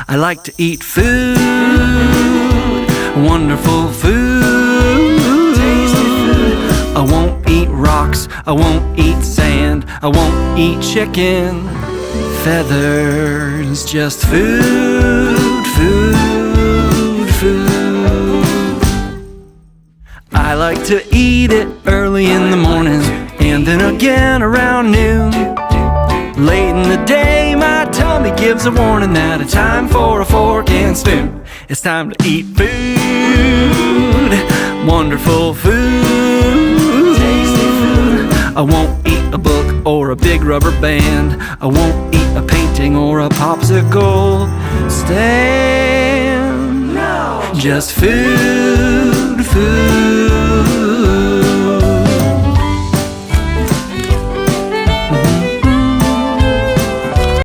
I like to eat food, wonderful food, tasty food. I won't eat rocks, I won't eat sand, I won't eat chicken feathers, just food, food, food. I like to eat it early in the morning and then again around noon. Late in the day, my tummy gives a warning that it's time for a fork and spoon. It's time to eat food, wonderful food, tasty food. I won't eat a book or a big rubber band. I won't eat a painting or a popsicle stand. No. Just food, food.